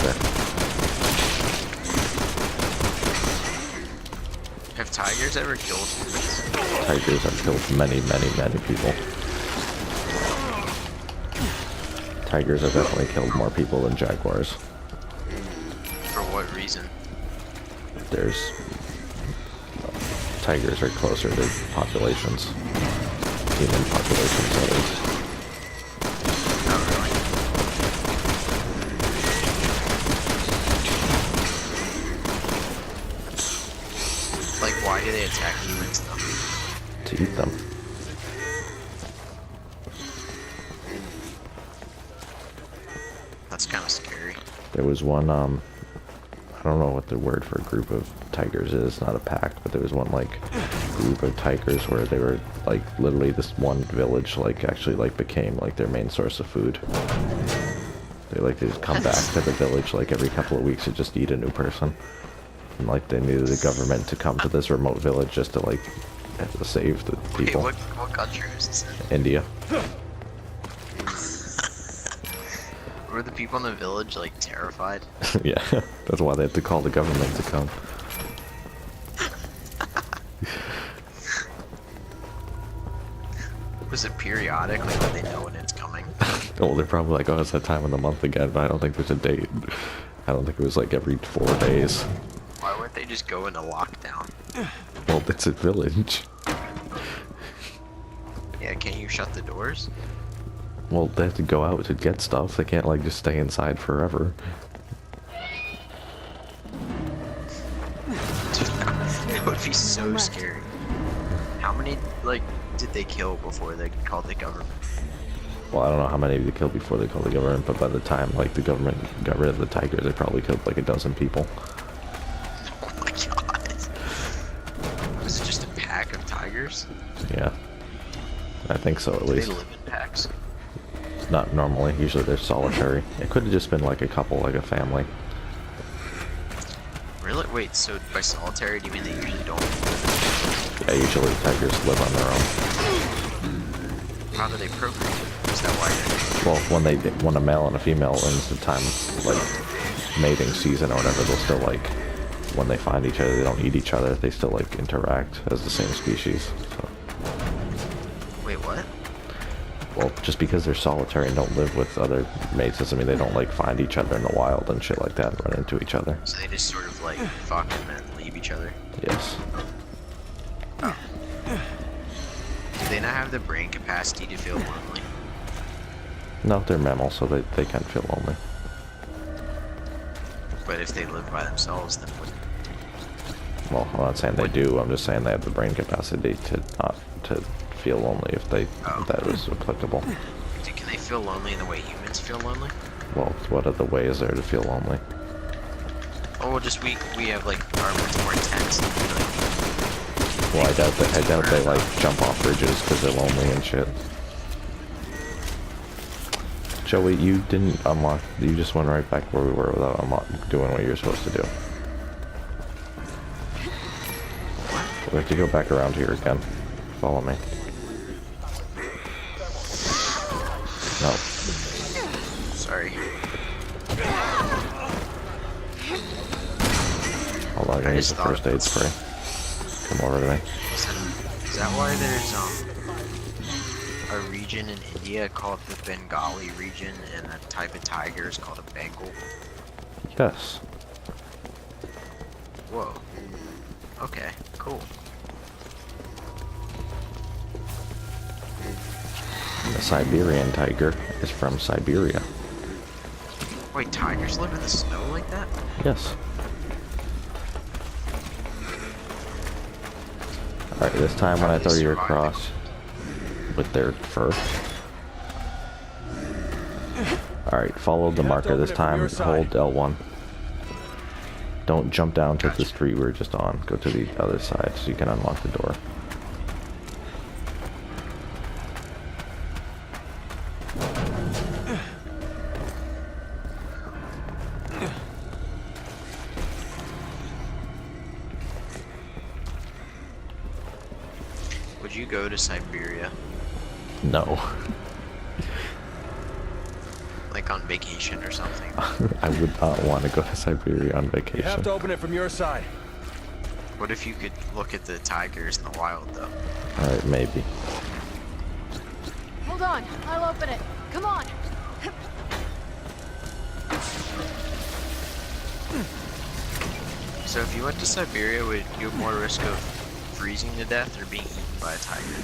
either. Have tigers ever killed humans? Tigers have killed many, many, many people. Tigers have definitely killed more people than jaguars. For what reason? There's tigers are closer to populations, human populations that is. Oh, really? Like, why do they attack humans though? To eat them. That's kind of scary. There was one, I don't know what the word for a group of tigers is, not a pack, but there was one, like, group of tigers where they were, like, literally this one village, like, actually, like, became, like, their main source of food. They just come back to the village, like, every couple of weeks to just eat a new person. And, like, they needed the government to come to this remote village just to, like, save the people. Wait, what country was this in? India. Were the people in the village, like, terrified? Yeah, that's why they had to call the government to come. Was it periodic, like, when they know when it's coming? Oh, they're probably like, oh, it's that time of the month again, but I don't think there's a date. I don't think it was like every 4 days. Why wouldn't they just go into lockdown? Well, it's a village. Yeah, can't you shut the doors? Well, they have to go out to get stuff. They can't, like, just stay inside forever. That would be so scary. How many, like, did they kill before they called the government? Well, I don't know how many they killed before they called the government, but by the time, like, the government got rid of the tigers, they probably killed, like, 12 people. Oh my god. Was it just a pack of tigers? Yeah. I think so, at Do they least. live in packs? Not normally. Usually they're solitary. It could have just been, like, a couple, like a family. Really? Wait, so by solitary, do you mean they usually don't? Yeah, usually tigers live on their own. How do they procreate? Is that why they're... Well, when a male and a female ends the time, like, mating season or whatever, they'll still, like, when they find each other, they don't eat each other. They still, like, interact as the same species. So. Wait, what? Well, just because they're solitary and don't live with other mates doesn't mean they don't, like, find each other in the wild and shit like that and run into each other. So they just sort of, like, fuck and then leave each other? Yes. Oh. Do they not have the brain capacity to feel lonely? No, they're mammals, so they can feel lonely. But if they live by themselves, then wouldn't... Well, I'm not saying they do, I'm just saying they have the brain capacity to not to feel lonely if that was applicable. Can they feel lonely in the way humans feel lonely? Well, what other way is there to feel lonely? Oh, well, just we have, like, our much more intense, like... Well, I doubt they, like, jump off bridges because they're lonely and shit. Joey, you didn't unlock, you just went right back where we were without doing what you're supposed to do. We have to go back around here again. Follow me. No. Sorry. Hold on, I need just the thought first aid spray. Come over to me. Is that why there's, a region in India called the Bengali region, and a type of tiger is called a Bengal? Yes. Whoa. Okay, cool. The Siberian tiger is from Siberia. Wait, tigers live in the snow like that? Yes. Alright, this time when I throw you across with their fur. Alright, follow the marker this time. Hold L1. Don't jump down to the street we're just on. Go to the other side so you can unlock the door. Would you go to Siberia? No. Like, like on vacation or something. I would not want to go to Siberia on You have vacation. to open it from your side. What if you could look at the tigers in the wild though? Alright, maybe. Hold on, I'll open it. Come on. So if you went to Siberia, would you have more risk of freezing to death or being eaten by a tiger?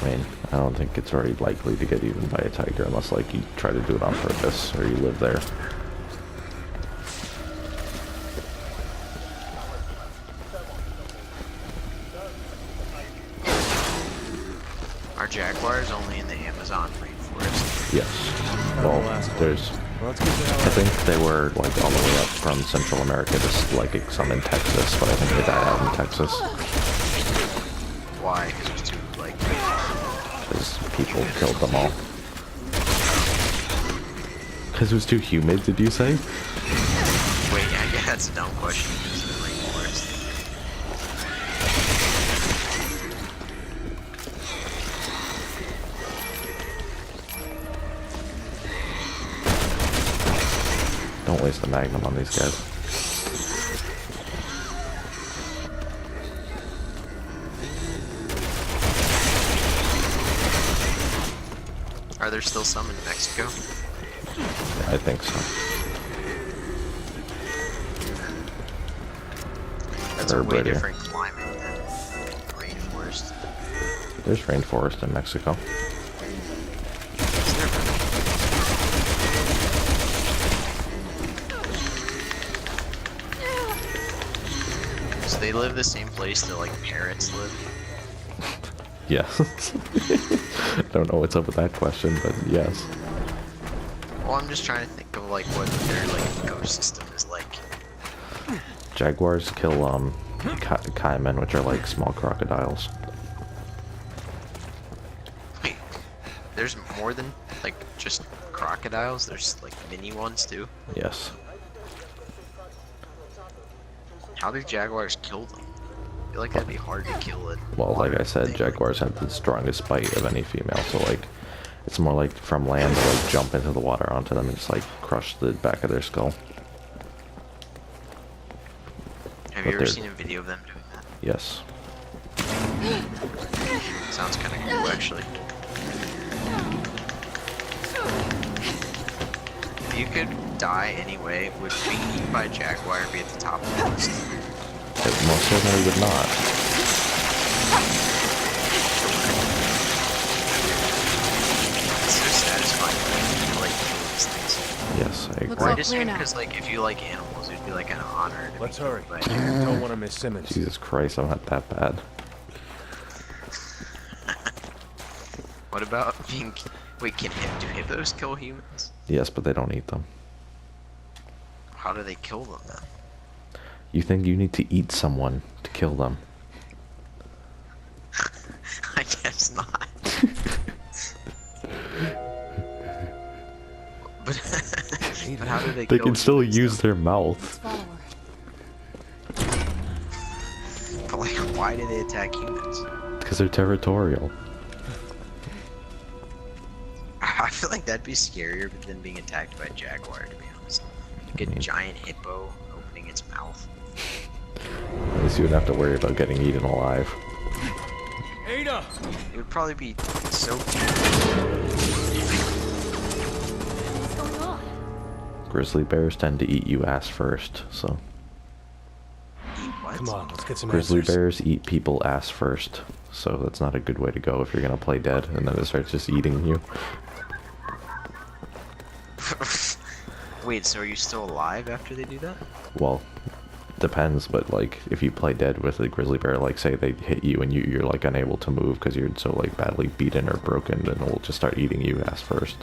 I mean, I don't think it's very likely to get eaten by a tiger unless, like, you try to do it on purpose or you live there. Are jaguars only in the Amazon rainforest? Yes. Well, there's... Let's get the hell I out of think they were, like, all the way up from Central America to, like, some in Texas, but I think they died out in Texas. Why? Because it was too, like, Because people killed them all. Because it was too humid, did you say? wait, I guess that's a dumb question because of the rainforest. Don't waste the magnum on these guys. Are there still some in Mexico? I think so. That's a Or way Britain. different climate than rainforest. There's rainforest in Mexico. Is there really? So they live the same place that like parrots live? Yes. Don't know what's up with that question, but yes. Well, I'm just trying to think of like what their like ecosystem is like. Jaguars kill caiman, which are like small crocodiles. Wait, there's more than like just crocodiles. There's like mini ones too. Yes. How do jaguars kill them? I feel like that'd be hard to kill it. Well, like I said, jaguars have the strongest bite of any female, so like it's more like from land to like jump into the water onto them and just like crush the back of their skull. Have but you ever they're- seen a video of them doing that? Yes. Sounds kind of cool, actually. If you could die anyway, would being eaten by a jaguar be at the top of the list? It most certainly would not. It's so satisfying to like kill these things. Yes, I Looks agree. Or I all just clear mean now. because like if you like animals, it'd be like an honor to Let's be hurry. killed by a jaguar. Don't want to miss Simmons. Jesus Christ, I'm not that bad. What about being? Wait, do hippos kill humans? Yes, but they don't eat them. How do they kill them then? You think you need to eat someone to kill them? I guess not. but how do they? They kill can still humans, use though? their mouth. Follow her. But like, why do they attack humans? Because they're territorial. I feel like that'd be scarier than being attacked by a jaguar, to be honest. Like a giant hippo opening its mouth. At least you wouldn't have to worry about getting eaten alive. Ada! It would probably be so. What's going on? Grizzly bears tend to eat you ass first, so. What? Come on, let's get some Grizzly answers. bears eat people ass first, so that's not a good way to go if you're gonna play dead and then it starts just eating you. Wait, so are you still alive after they do that? Well, depends, but like if you play dead with a grizzly bear, like say they hit you and you're like unable to move because you're so like badly beaten or broken, then it'll just start eating you ass first.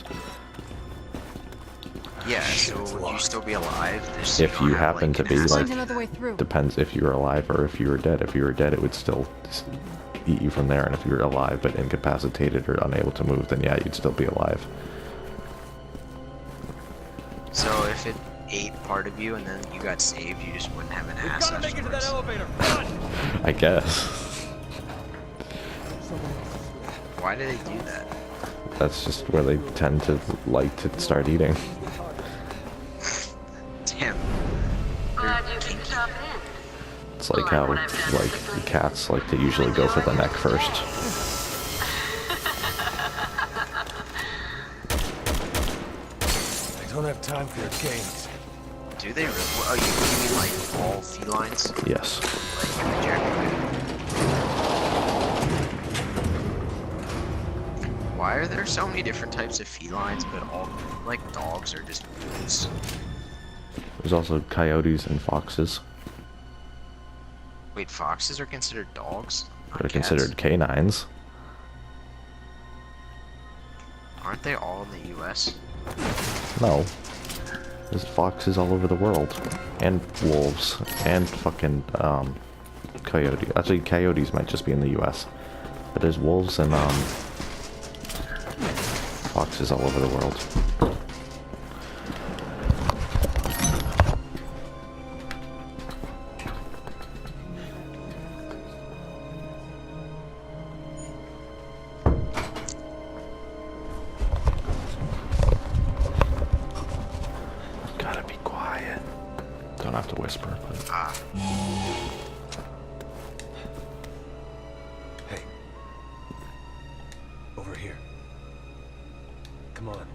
Yeah, so would you still be alive? Just If don't you have, happen like, to an be, acid- like- Find another way through. Depends if you were alive or if you were dead. If you were dead, it would still eat you from there, and if you were alive but incapacitated or unable to move, then yeah, you'd still be alive. So if it ate part of you and then you got saved, you just wouldn't have an ass afterwards. elevator. Run! I guess. Why do they do that? That's just where they tend to like to start eating. glad you could stop in. It's like how like cats like to usually go for the neck first. I don't have time for your games. Do they really? Oh, you mean like all felines? Yes. Like in the Japanese? Why are there so many different types of felines, but all like dogs are just wolves? There's also coyotes and foxes. Wait, foxes are considered dogs? Not They're cats. considered canines. Aren't they all in the U.S.? No. There's foxes all over the world. And wolves. And fucking, coyote. Actually, coyotes might just be in the U.S. But there's wolves and, foxes all over the world. Gotta be quiet. Don't have to whisper, but... Ah, Hey. Over here. Come on.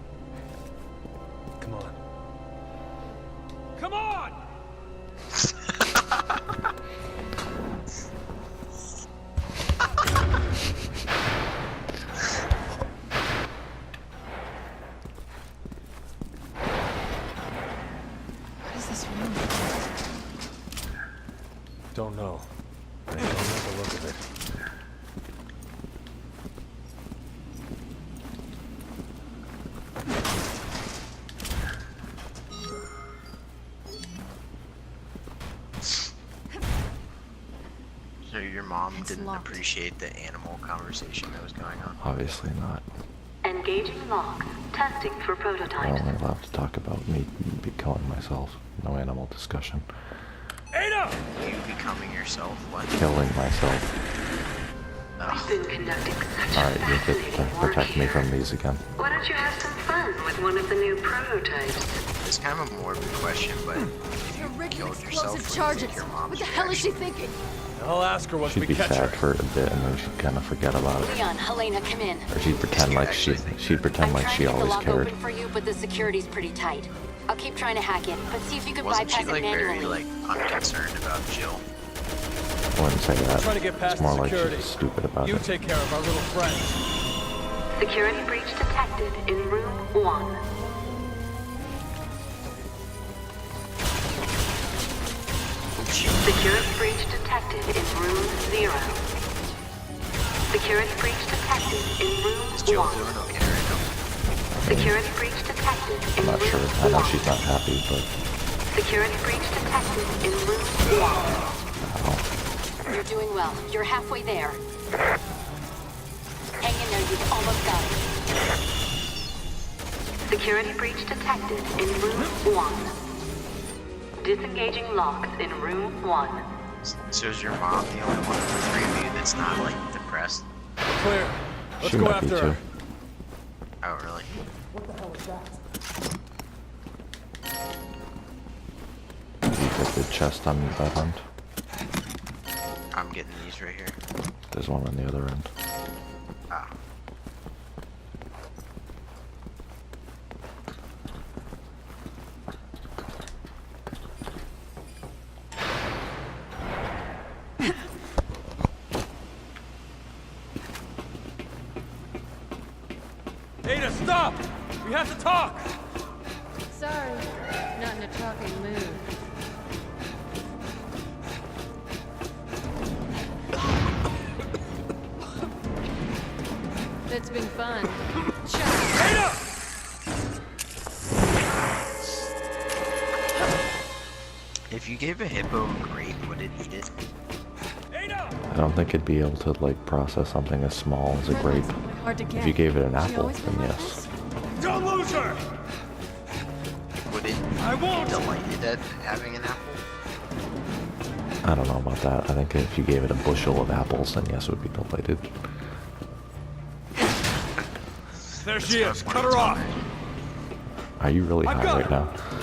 Come on. Come on! What is this room? Don't know. I don't like the look of it. so your mom It's didn't locked. appreciate the animal conversation that was going on. Obviously not. Engaging lock. Testing for I'm prototypes. only allowed to talk about me killing myself. No animal discussion. Ada! You becoming yourself? What? Killing myself. We've been conducting such Alright, you get to fascinating work protect me here. from these again. Why don't you have some fun with one of the new prototypes? It's kind of a morbid question, but if You're you rigging killed yourself, explosive would you charges. think your mom's What the hell is she reaction? thinking? I'll ask her once She'd we be catch sad her. for a bit and then she'd kind of forget about it. Leon, Helena, come in. Or she'd pretend like actually think she'd pretend I'm like trying she to get the always lock cared. open for you, but the security's pretty tight. I'll keep trying to hack it, but see if you can Wasn't bypass she it like very manually. like unconcerned about Jill? I wouldn't say that. Trying to get past It's more the like security. she's stupid about You it. take care of our little friend. Security breach detected in room 1. Security breach detected in room 0. Security breach detected in room Is Jill 1. doing okay right now? Security breach detected in I'm not room sure. I know 1. she's not happy, but Security breach detected in room 1. You're doing well. You're halfway there. Hang in there, you've almost got it. Security breach detected in room 1. Disengaging locks in room 1. So is your mom the only one of the three of you that's not like depressed? Clear. Let's she go might be after too. her. Oh, really? You get the chest on that end. I'm getting these right here. There's one on the other end. Ah. Ada, stop! We have to talk! Sorry, not in a talking mood. It's been fun. Ada! If you gave a hippo a grape, would it eat it? Ada! I don't think it'd be able to like process something as small as a grape. Hard to get. If you gave it an She apple, always been then like yes. this? Don't lose her! Would it I be won't! delighted at having an apple? I don't know about that. I think if you gave it a bushel of apples, then yes, it would be delighted. There she That's is. what Cut it's her on off. there. Are you really I've high got right her. now?